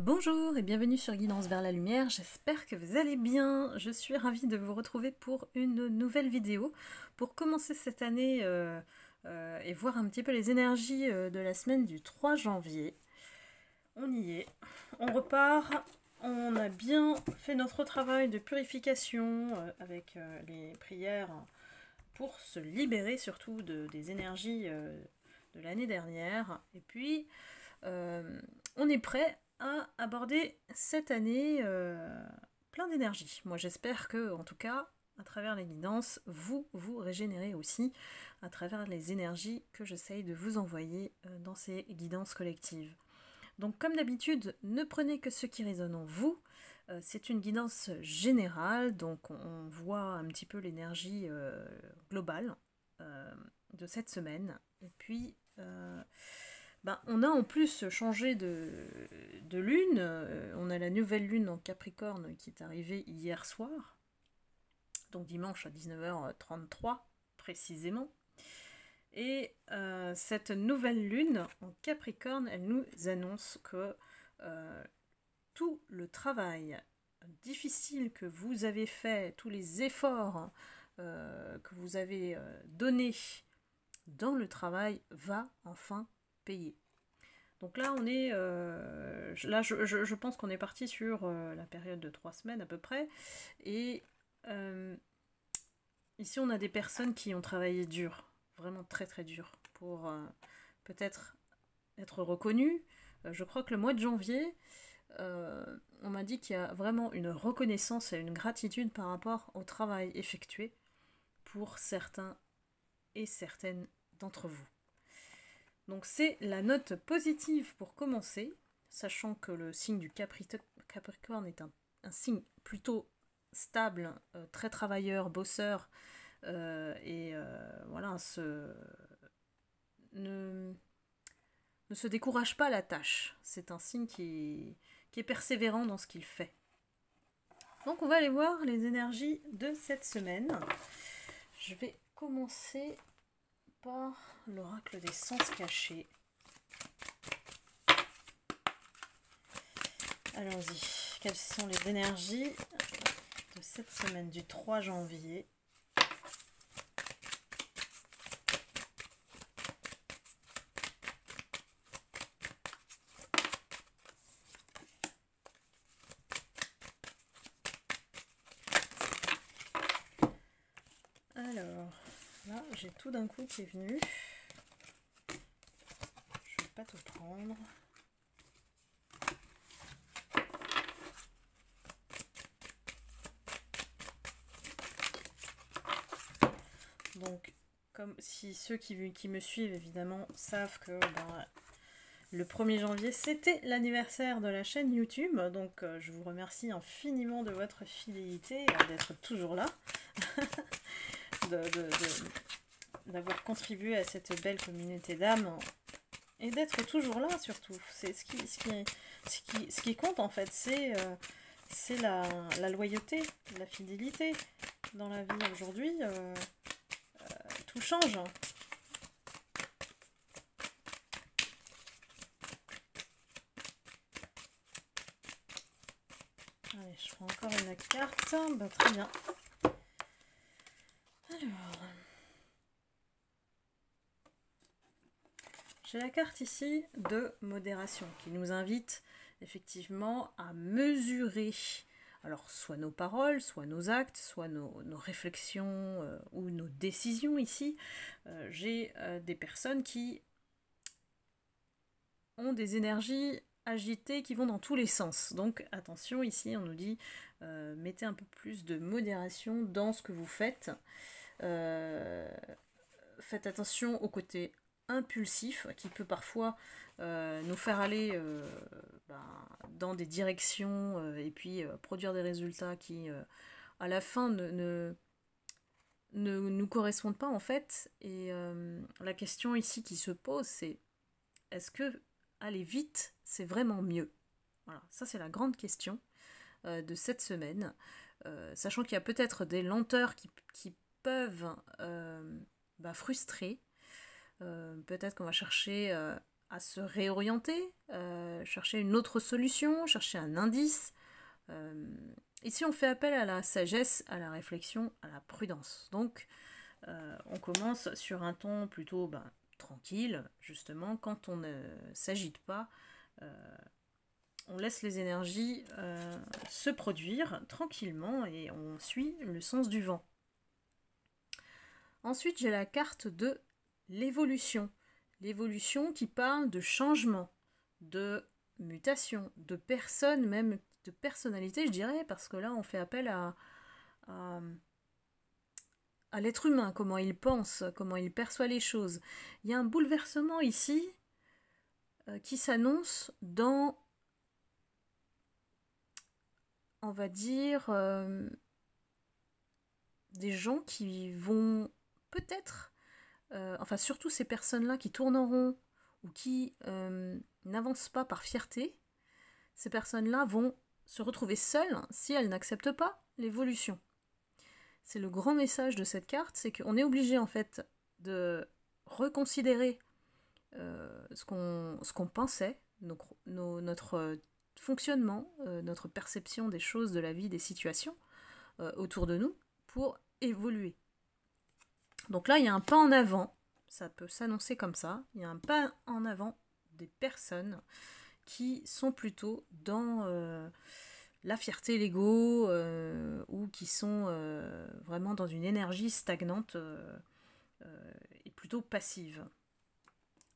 Bonjour et bienvenue sur Guidance vers la lumière, j'espère que vous allez bien. Je suis ravie de vous retrouver pour une nouvelle vidéo pour commencer cette année et voir un petit peu les énergies de la semaine du 3 janvier. On y est, on repart, on a bien fait notre travail de purification avec les prières pour se libérer surtout des énergies de l'année dernière. Et puis on est prêt à aborder cette année plein d'énergie. Moi j'espère que, en tout cas, à travers les guidances, vous régénérez aussi à travers les énergies que j'essaye de vous envoyer dans ces guidances collectives. Donc comme d'habitude, ne prenez que ce qui résonne en vous. C'est une guidance générale, donc on voit un petit peu l'énergie globale de cette semaine. Et puis on a en plus changé de lune, on a la nouvelle lune en Capricorne qui est arrivée hier soir, donc dimanche à 19h33 précisément. Et cette nouvelle lune en Capricorne, elle nous annonce que tout le travail difficile que vous avez fait, tous les efforts que vous avez donnés dans le travail va enfin payer. Donc là, on est, je pense qu'on est parti sur la période de 3 semaines à peu près. Et ici, on a des personnes qui ont travaillé dur, vraiment très très dur, pour peut-être être reconnues. Je crois que le mois de janvier, on m'a dit qu'il y a vraiment une reconnaissance et une gratitude par rapport au travail effectué pour certains et certaines d'entre vous. Donc c'est la note positive pour commencer, sachant que le signe du Capricorne est un signe plutôt stable, très travailleur, bosseur, voilà, ne se décourage pas à la tâche. C'est un signe qui est persévérant dans ce qu'il fait. Donc on va aller voir les énergies de cette semaine. Je vais commencer par l'oracle des sens cachés. Allons-y. Quelles sont les énergies de cette semaine du 3 janvier? Alors, là, j'ai tout d'un coup qui est venu. Je vais pas tout prendre. Donc, comme si ceux qui me suivent évidemment savent que le 1er janvier c'était l'anniversaire de la chaîne YouTube, donc je vous remercie infiniment de votre fidélité, d'être toujours là, d'avoir contribué à cette belle communauté d'âmes et d'être toujours là surtout. C'est ce qui compte en fait, c'est la loyauté, la fidélité dans la vie aujourd'hui. Tout change. Allez, je prends encore une carte. Très bien. Alors, j'ai la carte ici de modération qui nous invite effectivement à mesurer, alors soit nos paroles, soit nos actes, soit nos réflexions ou nos décisions ici. J'ai des personnes qui ont des énergies agitées qui vont dans tous les sens. Donc attention, ici on nous dit mettez un peu plus de modération dans ce que vous faites. Faites attention au côté impulsif qui peut parfois nous faire aller dans des directions et puis produire des résultats qui à la fin ne nous correspondent pas en fait. Et la question ici qui se pose, c'est est-ce que aller vite c'est vraiment mieux? Voilà, ça c'est la grande question de cette semaine, sachant qu'il y a peut-être des lenteurs qui peuvent frustrer. Peut-être qu'on va chercher à se réorienter, chercher une autre solution, chercher un indice. Ici, on fait appel à la sagesse, à la réflexion, à la prudence. Donc, on commence sur un ton plutôt tranquille, justement, quand on ne s'agite pas. On laisse les énergies se produire tranquillement et on suit le sens du vent. Ensuite, j'ai la carte de l'évolution. L'évolution qui parle de changement, de mutation, de personne, même de personnalité, je dirais, parce que là, on fait appel à l'être humain, comment il pense, comment il perçoit les choses. Il y a un bouleversement ici qui s'annonce dans, on va dire, des gens qui vont peut-être, enfin surtout ces personnes-là qui tournent en rond ou qui n'avancent pas par fierté, ces personnes-là vont se retrouver seules si elles n'acceptent pas l'évolution. C'est le grand message de cette carte, c'est qu'on est obligé en fait de reconsidérer ce qu'on pensait, notre fonctionnement, notre perception des choses, de la vie, des situations autour de nous pour évoluer. Donc là, il y a un pas en avant, ça peut s'annoncer comme ça, il y a un pas en avant des personnes qui sont plutôt dans la fierté, l'ego, ou qui sont vraiment dans une énergie stagnante et plutôt passive.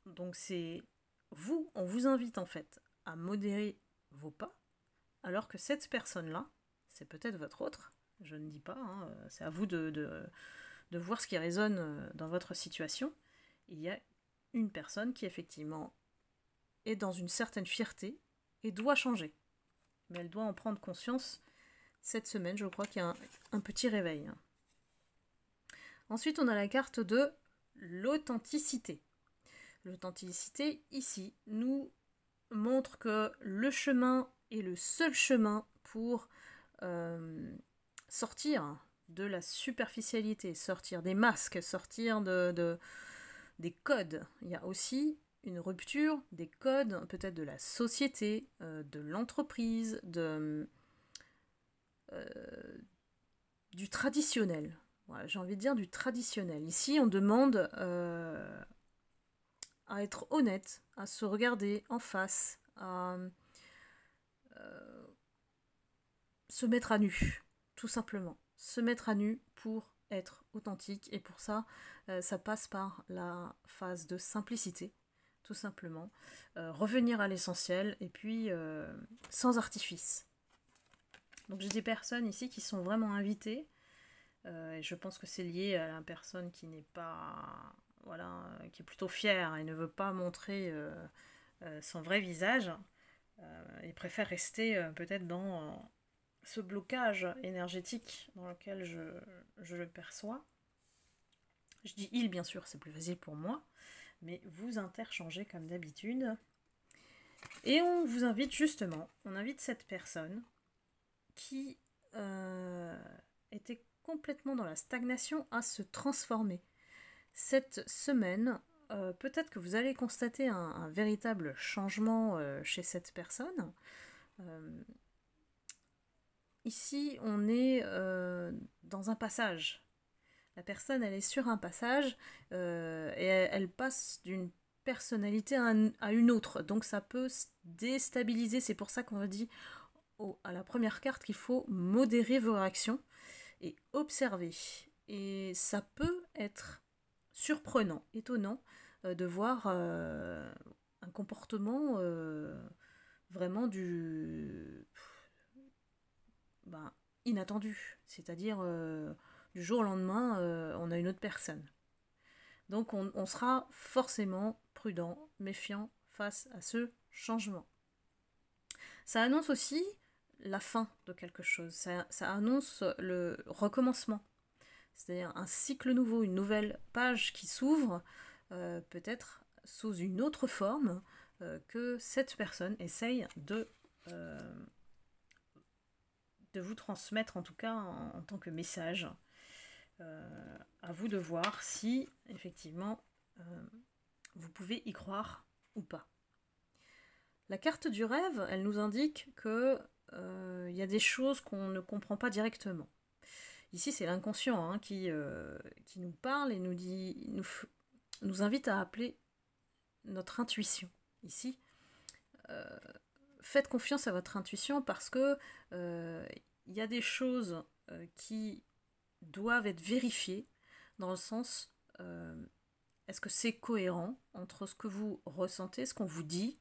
Donc c'est vous, on vous invite en fait à modérer vos pas, alors que cette personne-là, c'est peut-être votre autre, je ne dis pas, hein, c'est à vous de voir ce qui résonne dans votre situation. Il y a une personne qui effectivement est dans une certaine fierté et doit changer. Mais elle doit en prendre conscience cette semaine, je crois qu'il y a un petit réveil. Ensuite, on a la carte de l'authenticité. L'authenticité, ici, nous montre que le chemin est le seul chemin pour sortir de la superficialité, sortir des masques, sortir des codes. Il y a aussi une rupture des codes, peut-être de la société, de l'entreprise, du traditionnel. Voilà, j'ai envie de dire du traditionnel. Ici, on demande à être honnête, à se regarder en face, à se mettre à nu, tout simplement. Se mettre à nu pour être authentique. Et pour ça, ça passe par la phase de simplicité, tout simplement. Revenir à l'essentiel et puis sans artifice. Donc j'ai des personnes ici qui sont vraiment invitées. Et je pense que c'est lié à la personne qui n'est pas... Voilà, qui est plutôt fière et ne veut pas montrer son vrai visage. Et préfère rester peut-être dans ce blocage énergétique dans lequel je le perçois. Je dis il, bien sûr, c'est plus facile pour moi, mais vous interchangez comme d'habitude. Et on vous invite justement, on invite cette personne qui était complètement dans la stagnation à se transformer. Cette semaine, peut-être que vous allez constater un véritable changement chez cette personne. Ici, on est dans un passage. La personne, elle est sur un passage et elle passe d'une personnalité à une autre. Donc ça peut déstabiliser. C'est pour ça qu'on dit à la première carte qu'il faut modérer vos réactions et observer. Et ça peut être surprenant, étonnant de voir un comportement vraiment inattendu. C'est-à-dire du jour au lendemain, on a une autre personne. Donc on sera forcément prudent, méfiant face à ce changement. Ça annonce aussi la fin de quelque chose. Ça annonce le recommencement. C'est-à-dire un cycle nouveau, une nouvelle page qui s'ouvre, peut-être sous une autre forme que cette personne essaye de vous transmettre, en tout cas en tant que message. À vous de voir si, effectivement, vous pouvez y croire ou pas. La carte du rêve, elle nous indique que y a des choses qu'on ne comprend pas directement. Ici, c'est l'inconscient hein, qui nous parle et nous invite à appeler notre intuition. Ici, faites confiance à votre intuition parce que y a des choses qui doivent être vérifiées dans le sens est-ce que c'est cohérent entre ce que vous ressentez, ce qu'on vous dit.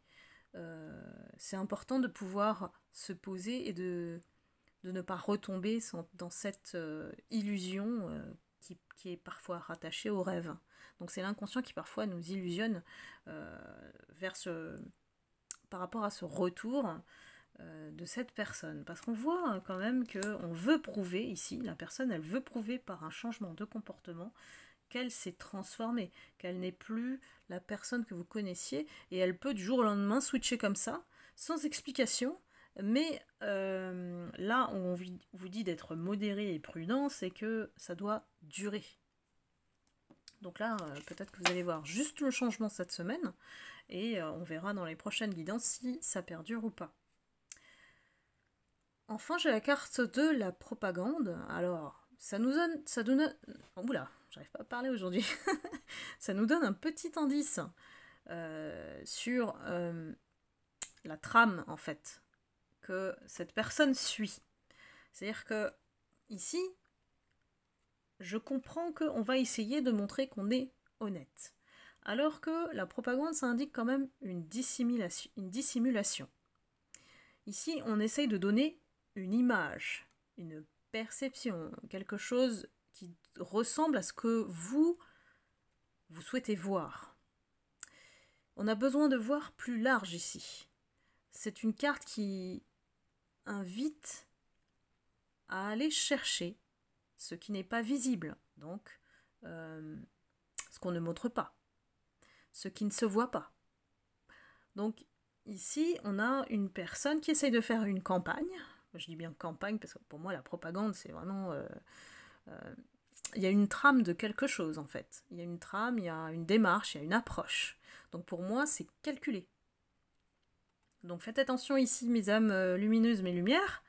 C'est important de pouvoir se poser et de ne pas retomber dans cette illusion qui est parfois rattachée au rêve. Donc c'est l'inconscient qui parfois nous illusionne par rapport à ce retour de cette personne. Parce qu'on voit quand même qu'on veut prouver ici, la personne elle veut prouver par un changement de comportement qu'elle s'est transformée, qu'elle n'est plus la personne que vous connaissiez, et elle peut du jour au lendemain switcher comme ça, sans explication, mais là où on vous dit d'être modéré et prudent, c'est que ça doit durer. Donc là, peut-être que vous allez voir juste le changement cette semaine, et on verra dans les prochaines guidances si ça perdure ou pas. Enfin, j'ai la carte de la propagande. Alors, ça donne... Oula, j'arrive pas à parler aujourd'hui. Ça nous donne un petit indice sur la trame, en fait, que cette personne suit. C'est-à-dire que, ici, je comprends qu'on va essayer de montrer qu'on est honnête. Alors que la propagande, ça indique quand même une dissimulation. Ici, on essaye de donner une image, une perception, quelque chose qui ressemble à ce que vous souhaitez voir. On a besoin de voir plus large ici. C'est une carte qui invite à aller chercher ce qui n'est pas visible, donc ce qu'on ne montre pas, ce qui ne se voit pas. Donc ici, on a une personne qui essaye de faire une campagne. Je dis bien campagne parce que pour moi, la propagande, c'est vraiment... il y a une trame de quelque chose, en fait. Il y a une trame, il y a une démarche, il y a une approche. Donc pour moi, c'est calculé. Donc faites attention ici, mes âmes lumineuses, mes lumières.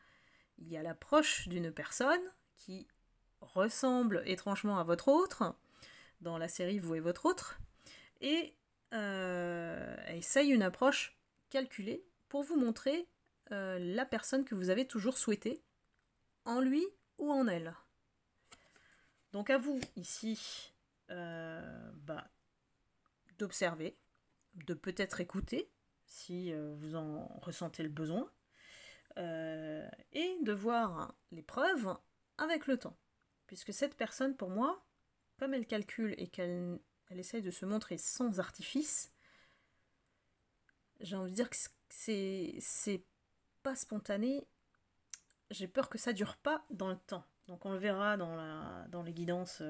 Il y a l'approche d'une personne qui ressemble étrangement à votre autre, dans la série Vous et votre autre, et essaye une approche calculée pour vous montrer la personne que vous avez toujours souhaité, en lui ou en elle. Donc à vous, ici, d'observer, de peut-être écouter, si vous en ressentez le besoin, et de voir les preuves avec le temps. Puisque cette personne, pour moi, comme elle calcule et qu'elle essaye de se montrer sans artifice, j'ai envie de dire que c'est pas spontané. J'ai peur que ça dure pas dans le temps. Donc on le verra dans les guidances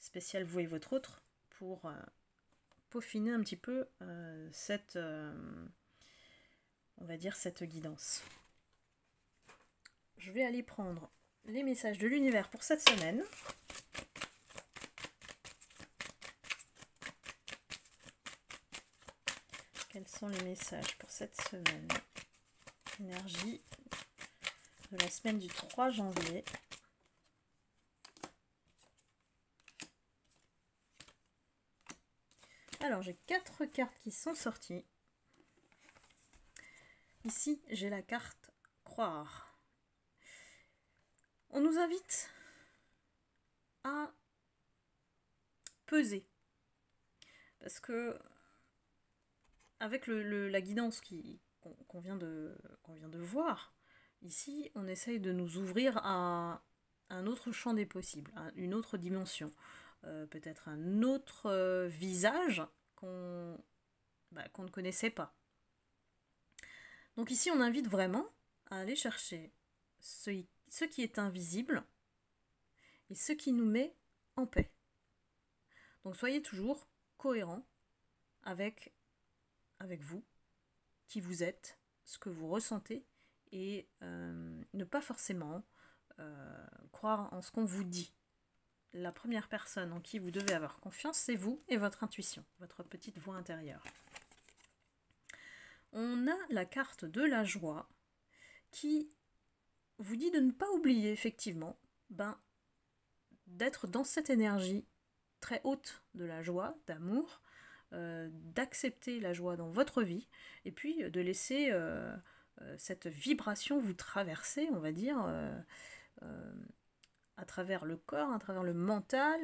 spéciales Vous et votre autre pour peaufiner un petit peu cette guidance. Je vais aller prendre les messages de l'univers pour cette semaine. Quels sont les messages pour cette semaine? Énergie de la semaine du 3 janvier. Alors, j'ai 4 cartes qui sont sorties. Ici, j'ai la carte Croire. On nous invite à peser. Parce que, avec la guidance qu'on vient de voir, ici, on essaye de nous ouvrir à un autre champ des possibles, à une autre dimension. Peut-être un autre visage qu'on ne connaissait pas. Donc ici, on invite vraiment à aller chercher ce qui est invisible et ce qui nous met en paix. Donc soyez toujours cohérent avec vous, qui vous êtes, ce que vous ressentez, et ne pas forcément croire en ce qu'on vous dit. La première personne en qui vous devez avoir confiance, c'est vous et votre intuition, votre petite voix intérieure. on a la carte de la joie qui vous dit de ne pas oublier effectivement d'être dans cette énergie très haute de la joie, d'amour, d'accepter la joie dans votre vie et puis de laisser cette vibration vous traverser, on va dire, à travers le corps, à travers le mental,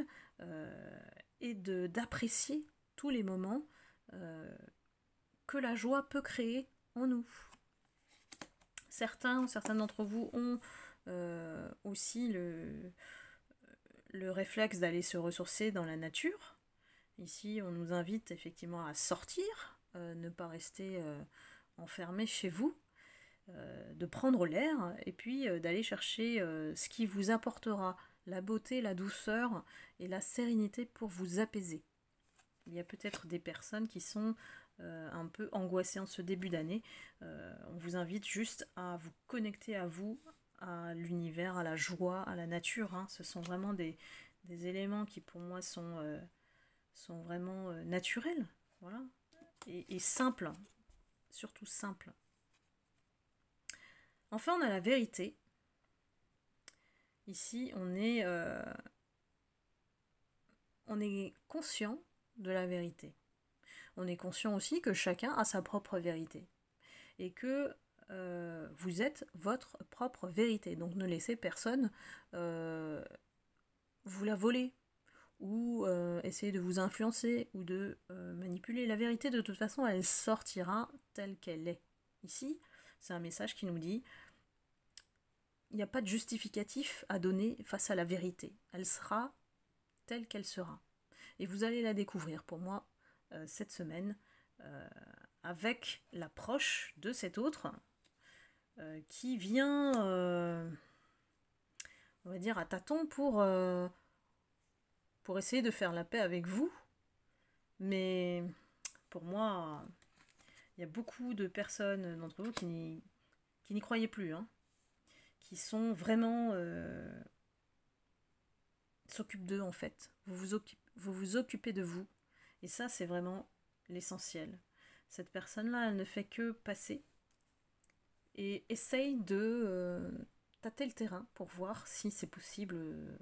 et d'apprécier tous les moments que la joie peut créer en nous. Certains d'entre vous ont aussi le réflexe d'aller se ressourcer dans la nature. Ici, on nous invite effectivement à sortir, ne pas rester enfermé chez vous, de prendre l'air et puis d'aller chercher ce qui vous apportera la beauté, la douceur et la sérénité pour vous apaiser. Il y a peut-être des personnes qui sont un peu angoissées en ce début d'année. On vous invite juste à vous connecter à vous, à l'univers, à la joie, à la nature. Hein. Ce sont vraiment des éléments qui pour moi sont vraiment naturels, voilà, et simples, surtout simples. Enfin, on a la vérité. Ici, on est conscient de la vérité. On est conscient aussi que chacun a sa propre vérité. Et que vous êtes votre propre vérité. Donc ne laissez personne vous la voler ou essayer de vous influencer ou de manipuler. La vérité, de toute façon, elle sortira telle qu'elle est. Ici, c'est un message qui nous dit il n'y a pas de justificatif à donner face à la vérité. Elle sera telle qu'elle sera. Et vous allez la découvrir pour moi cette semaine avec l'approche de cet autre qui vient, on va dire, à tâtons pour essayer de faire la paix avec vous. Mais pour moi, il y a beaucoup de personnes d'entre vous qui n'y croyaient plus, hein, qui sont vraiment s'occupent d'eux en fait. Vous vous occupez de vous. Et ça, c'est vraiment l'essentiel. Cette personne-là, elle ne fait que passer et essaye de tâter le terrain pour voir si c'est possible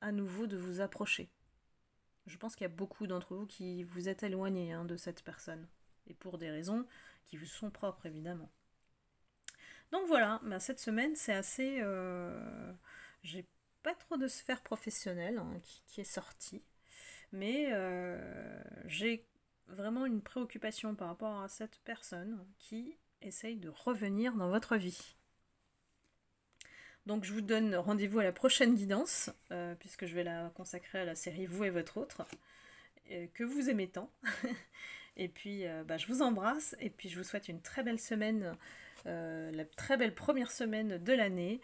à nouveau de vous approcher. Je pense qu'il y a beaucoup d'entre vous qui vous êtes éloignés de cette personne. Et pour des raisons qui vous sont propres, évidemment. Donc voilà, cette semaine, c'est assez... j'ai pas trop de sphère professionnelle qui est sortie. Mais j'ai vraiment une préoccupation par rapport à cette personne qui essaye de revenir dans votre vie. Donc je vous donne rendez-vous à la prochaine guidance, puisque je vais la consacrer à la série Vous et votre autre, que vous aimez tant. Et puis je vous embrasse, et puis je vous souhaite une très belle semaine, la très belle première semaine de l'année.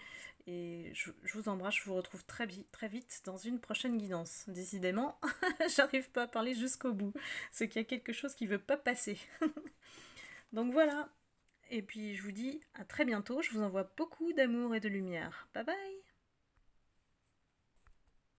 Et je vous embrasse, je vous retrouve très vite dans une prochaine guidance. Décidément, j'arrive pas à parler jusqu'au bout. C'est qu'il y a quelque chose qui veut pas passer. Donc voilà. Et puis je vous dis à très bientôt. Je vous envoie beaucoup d'amour et de lumière. Bye bye!